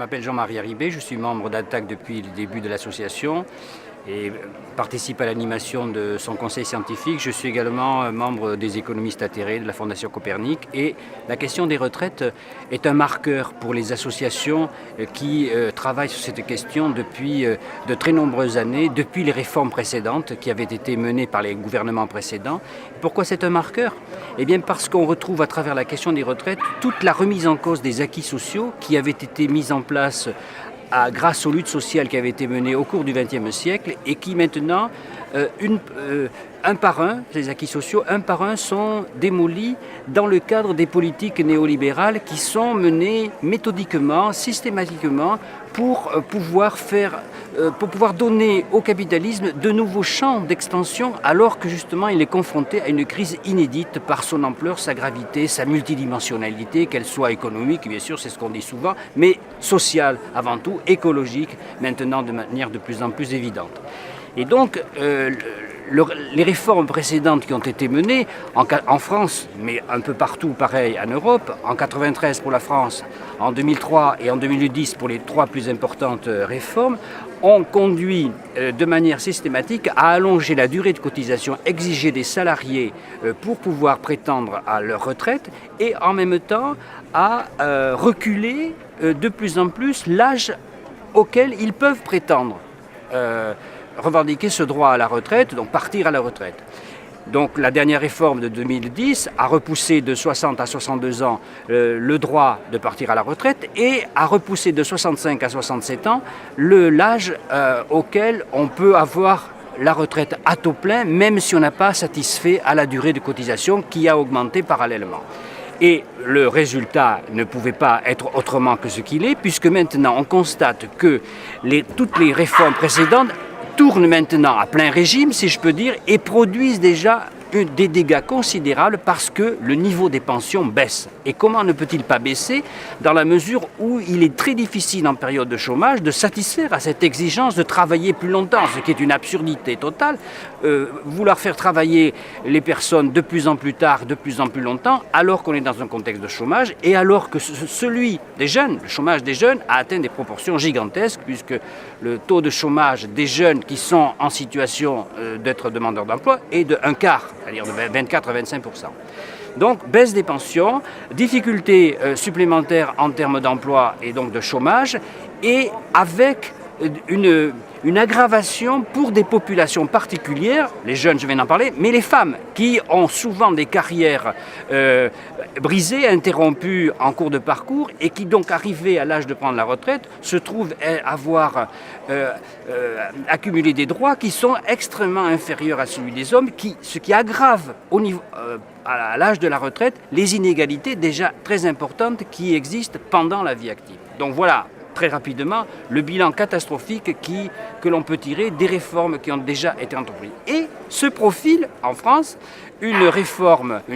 m'appelle Jean-Marie Haribé, je suis membre d'Attac depuis le début de l'association et participe à l'animation de son conseil scientifique. Je suis également membre des économistes atterrés de la Fondation Copernic et la question des retraites est un marqueur pour les associations qui travaillent sur cette question depuis de très nombreuses années, depuis les réformes précédentes qui avaient été menées par les gouvernements précédents. Pourquoi c'est un marqueur ? Eh bien parce qu'on retrouve à travers la question des retraites toute la remise en cause des acquis sociaux qui avaient été mis en place grâce aux luttes sociales qui avaient été menées au cours du XXe siècle et qui maintenant, un par un, les acquis sociaux, un par un sont démolis dans le cadre des politiques néolibérales qui sont menées méthodiquement, systématiquement pour pouvoir donner au capitalisme de nouveaux champs d'extension alors que justement il est confronté à une crise inédite par son ampleur, sa gravité, sa multidimensionnalité, qu'elle soit économique, bien sûr, c'est ce qu'on dit souvent, mais sociale avant tout, écologique, maintenant de manière de plus en plus évidente. Et donc, les réformes précédentes qui ont été menées en France, mais un peu partout pareil en Europe, en 1993 pour la France, en 2003 et en 2010 pour les trois plus importantes réformes, ont conduit de manière systématique à allonger la durée de cotisation exigée des salariés pour pouvoir prétendre à leur retraite et en même temps à reculer de plus en plus l'âge auquel ils peuvent prétendre revendiquer ce droit à la retraite, donc partir à la retraite. Donc la dernière réforme de 2010 a repoussé de 60 à 62 ans le droit de partir à la retraite et a repoussé de 65 à 67 ans l'âge auquel on peut avoir la retraite à taux plein, même si on n'a pas satisfait à la durée de cotisation qui a augmenté parallèlement. Et le résultat ne pouvait pas être autrement que ce qu'il est, puisque maintenant on constate que toutes les réformes précédentes tournent maintenant à plein régime, si je peux dire, et produisent déjà des dégâts considérables parce que le niveau des pensions baisse. Et comment ne peut-il pas baisser dans la mesure où il est très difficile en période de chômage de satisfaire à cette exigence de travailler plus longtemps, ce qui est une absurdité totale. Vouloir faire travailler les personnes de plus en plus tard, de plus en plus longtemps, alors qu'on est dans un contexte de chômage et alors que celui des jeunes, le chômage des jeunes a atteint des proportions gigantesques puisque le taux de chômage des jeunes qui sont en situation d'être demandeurs d'emploi est de un quart, c'est-à-dire de 24 à 25%. Donc baisse des pensions, difficultés supplémentaires en termes d'emploi et donc de chômage, et avec une aggravation pour des populations particulières, les jeunes je viens d'en parler, mais les femmes qui ont souvent des carrières brisées, interrompues en cours de parcours et qui donc arrivées à l'âge de prendre la retraite se trouvent avoir accumulé des droits qui sont extrêmement inférieurs à celui des hommes, ce qui aggrave à l'âge de la retraite les inégalités déjà très importantes qui existent pendant la vie active. Donc voilà, très rapidement, le bilan catastrophique que l'on peut tirer des réformes qui ont déjà été entreprises. Et se profile en France une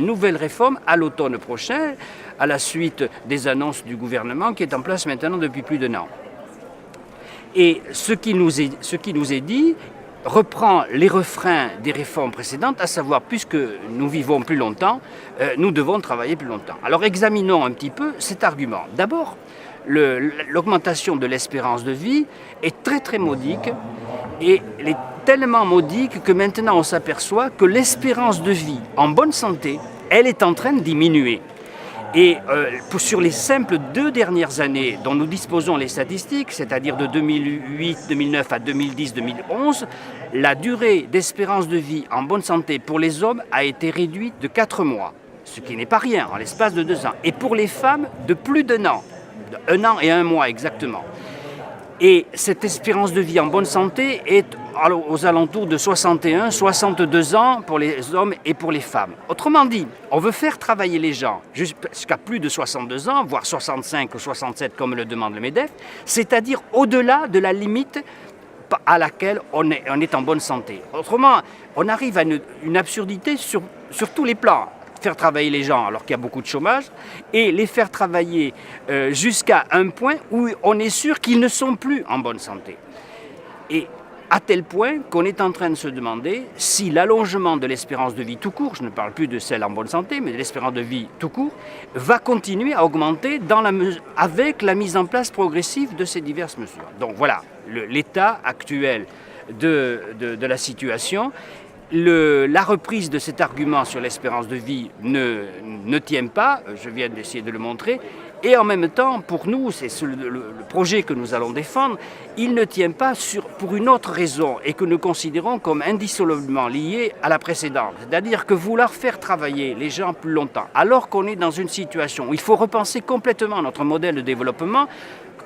nouvelle réforme à l'automne prochain, à la suite des annonces du gouvernement qui est en place maintenant depuis plus d'un an. Et ce qui nous est dit reprend les refrains des réformes précédentes, à savoir, puisque nous vivons plus longtemps, nous devons travailler plus longtemps. Alors examinons un petit peu cet argument. D'abord, l'augmentation de l'espérance de vie est très très modique et elle est tellement modique que maintenant on s'aperçoit que l'espérance de vie en bonne santé, elle est en train de diminuer. Et sur les simples 2 dernières années dont nous disposons les statistiques, c'est-à-dire de 2008-2009 à 2010-2011, la durée d'espérance de vie en bonne santé pour les hommes a été réduite de 4 mois, ce qui n'est pas rien en l'espace de 2 ans. Et pour les femmes, de plus d'1 an, d'1 an et 1 mois exactement. Et cette espérance de vie en bonne santé est aux alentours de 61, 62 ans pour les hommes et pour les femmes. Autrement dit, on veut faire travailler les gens jusqu'à plus de 62 ans, voire 65 ou 67 comme le demande le MEDEF, c'est-à-dire au-delà de la limite à laquelle on est en bonne santé. Autrement, on arrive à une absurdité sur tous les plans. Faire travailler les gens alors qu'il y a beaucoup de chômage et les faire travailler jusqu'à un point où on est sûr qu'ils ne sont plus en bonne santé. Et à tel point qu'on est en train de se demander si l'allongement de l'espérance de vie tout court, je ne parle plus de celle en bonne santé, mais de l'espérance de vie tout court, va continuer à augmenter avec la mise en place progressive de ces diverses mesures. Donc voilà l'état actuel de la situation. La reprise de cet argument sur l'espérance de vie ne tient pas, je viens d'essayer de le montrer, et en même temps, pour nous, c'est le projet que nous allons défendre, il ne tient pas pour une autre raison et que nous considérons comme indissolublement liée à la précédente. C'est-à-dire que vouloir faire travailler les gens plus longtemps, alors qu'on est dans une situation où il faut repenser complètement notre modèle de développement,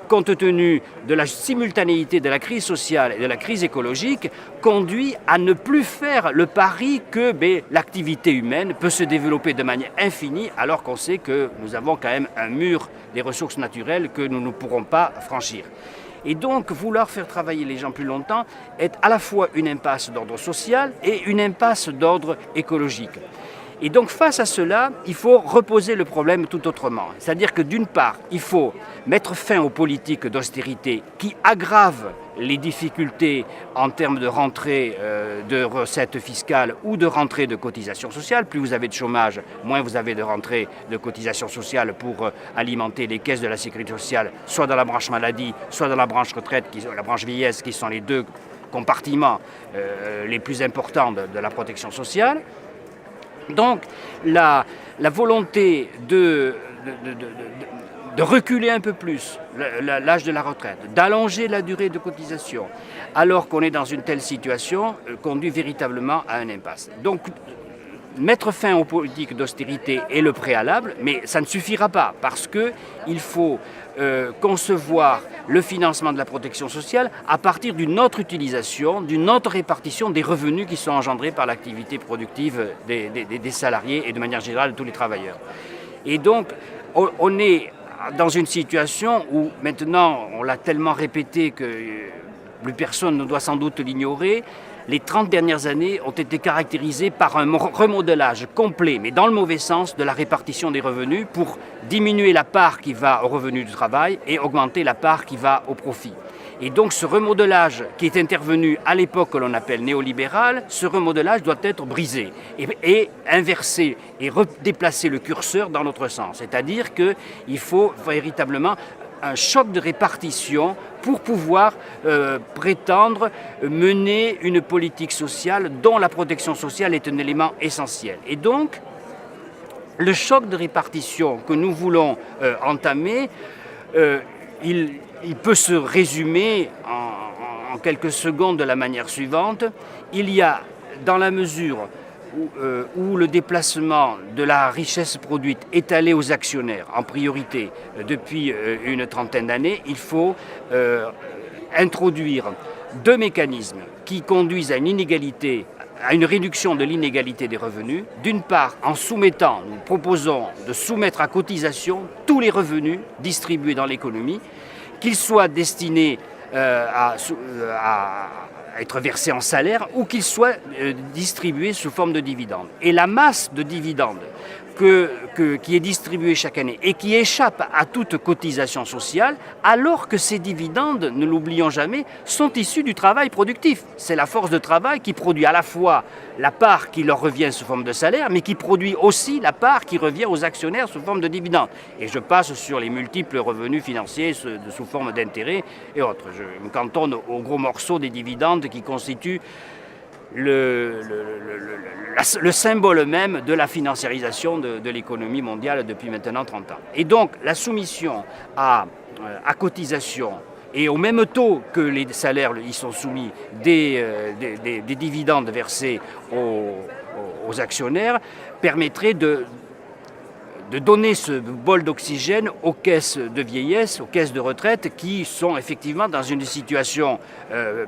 compte tenu de la simultanéité de la crise sociale et de la crise écologique, conduit à ne plus faire le pari que l'activité humaine peut se développer de manière infinie, alors qu'on sait que nous avons quand même un mur des ressources naturelles que nous ne pourrons pas franchir. Et donc, vouloir faire travailler les gens plus longtemps est à la fois une impasse d'ordre social et une impasse d'ordre écologique. Et donc face à cela, il faut reposer le problème tout autrement. C'est-à-dire que d'une part, il faut mettre fin aux politiques d'austérité qui aggravent les difficultés en termes de rentrée de recettes fiscales ou de rentrée de cotisations sociales. Plus vous avez de chômage, moins vous avez de rentrée de cotisations sociales pour alimenter les caisses de la sécurité sociale, soit dans la branche maladie, soit dans la branche retraite, la branche vieillesse, qui sont les deux compartiments les plus importants de la protection sociale. Donc la volonté de reculer un peu plus l'âge de la retraite, d'allonger la durée de cotisation, alors qu'on est dans une telle situation, conduit véritablement à une impasse. Donc mettre fin aux politiques d'austérité est le préalable, mais ça ne suffira pas parce qu'il faut concevoir le financement de la protection sociale à partir d'une autre utilisation, d'une autre répartition des revenus qui sont engendrés par l'activité productive des salariés et de manière générale de tous les travailleurs. Et donc on est dans une situation où maintenant, on l'a tellement répété que plus personne ne doit sans doute l'ignorer, les 30 dernières années ont été caractérisées par un remodelage complet, mais dans le mauvais sens, de la répartition des revenus pour diminuer la part qui va au revenu du travail et augmenter la part qui va au profit. Et donc ce remodelage qui est intervenu à l'époque que l'on appelle néolibéral, ce remodelage doit être brisé et inversé et redéplacer le curseur dans l'autre sens. C'est-à-dire qu'il faut véritablement un choc de répartition pour pouvoir prétendre mener une politique sociale dont la protection sociale est un élément essentiel. Et donc, le choc de répartition que nous voulons entamer, il peut se résumer en quelques secondes de la manière suivante. Il y a, dans la mesure où le déplacement de la richesse produite est allé aux actionnaires en priorité depuis une trentaine d'années, il faut introduire deux mécanismes qui conduisent à une réduction de l'inégalité des revenus. D'une part, nous proposons de soumettre à cotisation tous les revenus distribués dans l'économie, qu'ils soient destinés à être versés en salaire ou qu'ils soient distribués sous forme de dividendes. Et la masse de dividendes qui est distribuée chaque année et qui échappe à toute cotisation sociale, alors que ces dividendes, ne l'oublions jamais, sont issus du travail productif. C'est la force de travail qui produit à la fois la part qui leur revient sous forme de salaire, mais qui produit aussi la part qui revient aux actionnaires sous forme de dividendes. Et je passe sur les multiples revenus financiers sous forme d'intérêts et autres. Je me cantonne aux gros morceaux des dividendes qui constituent le symbole même de la financiarisation de l'économie mondiale depuis maintenant 30 ans. Et donc la soumission à cotisation et au même taux que les salaires y sont soumis des dividendes versés aux actionnaires permettrait de donner ce bol d'oxygène aux caisses de vieillesse, aux caisses de retraite qui sont effectivement dans une situation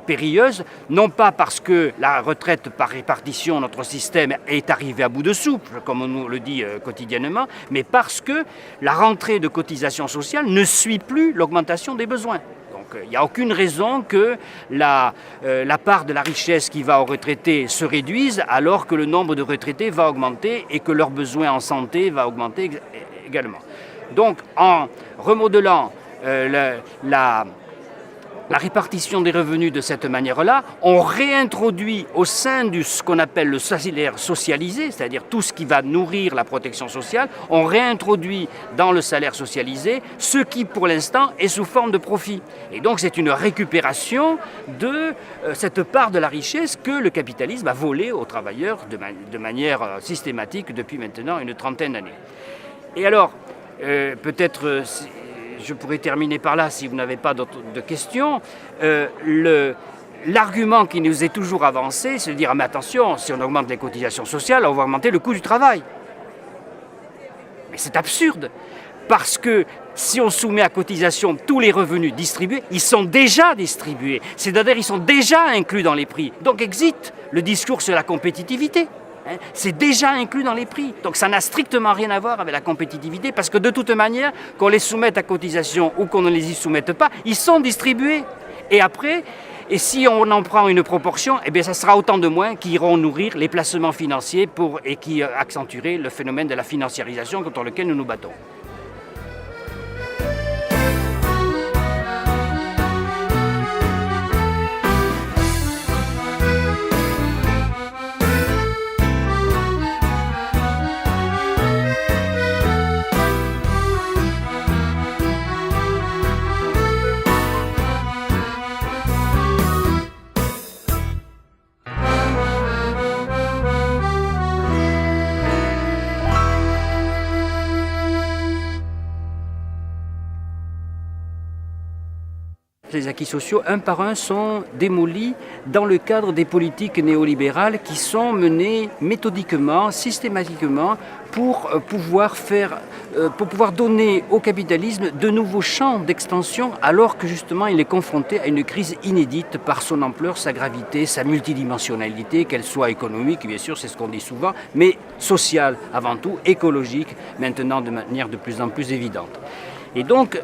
périlleuse, non pas parce que la retraite par répartition, notre système, est arrivé à bout de souffle, comme on nous le dit quotidiennement, mais parce que la rentrée de cotisations sociales ne suit plus l'augmentation des besoins. Il n'y a aucune raison que la part de la richesse qui va aux retraités se réduise alors que le nombre de retraités va augmenter et que leurs besoins en santé va augmenter également. Donc en remodelant la la répartition des revenus de cette manière-là, on réintroduit au sein de ce qu'on appelle le salaire socialisé, c'est-à-dire tout ce qui va nourrir la protection sociale, on réintroduit dans le salaire socialisé ce qui, pour l'instant, est sous forme de profit. Et donc c'est une récupération de cette part de la richesse que le capitalisme a volée aux travailleurs de manière systématique depuis maintenant une trentaine d'années. Et alors, peut-être... je pourrais terminer par là si vous n'avez pas de questions. L'argument qui nous est toujours avancé, c'est de dire « mais attention, si on augmente les cotisations sociales, on va augmenter le coût du travail ». Mais c'est absurde, parce que si on soumet à cotisation tous les revenus distribués, ils sont déjà distribués, c'est-à-dire ils sont déjà inclus dans les prix. Donc existe le discours sur la compétitivité. C'est déjà inclus dans les prix. Donc ça n'a strictement rien à voir avec la compétitivité parce que de toute manière, qu'on les soumette à cotisation ou qu'on ne les y soumette pas, ils sont distribués. Et après, et si on en prend une proportion, eh bien ça sera autant de moins qui iront nourrir les placements financiers et qui accentueraient le phénomène de la financiarisation contre lequel nous nous battons. Les acquis sociaux, un par un, sont démolis dans le cadre des politiques néolibérales qui sont menées méthodiquement, systématiquement, pour pouvoir donner au capitalisme de nouveaux champs d'extension, alors que justement il est confronté à une crise inédite par son ampleur, sa gravité, sa multidimensionnalité, qu'elle soit économique, bien sûr, c'est ce qu'on dit souvent, mais sociale avant tout, écologique, maintenant de manière de plus en plus évidente. Et donc,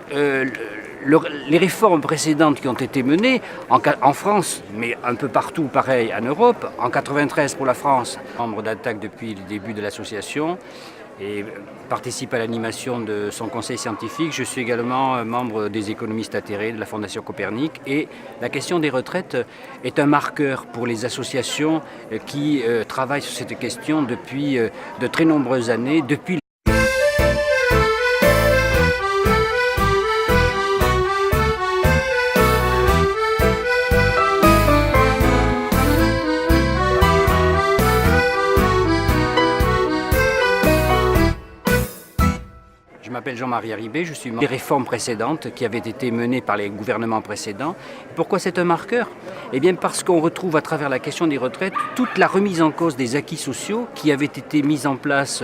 les réformes précédentes qui ont été menées en France, mais un peu partout pareil en Europe, en 1993 pour la France, membre d'Attac depuis le début de l'association et participe à l'animation de son conseil scientifique. Je suis également membre des économistes atterrés de la Fondation Copernic et la question des retraites est un marqueur pour les associations qui travaillent sur cette question depuis de très nombreuses années, depuis Je m'appelle Jean-Marie Haribé, je suis membre des réformes précédentes qui avaient été menées par les gouvernements précédents. Pourquoi c'est un marqueur? Eh bien parce qu'on retrouve à travers la question des retraites toute la remise en cause des acquis sociaux qui avaient été mis en place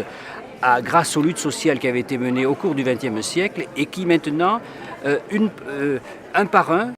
grâce aux luttes sociales qui avaient été menées au cours du XXe siècle et qui maintenant, un par un,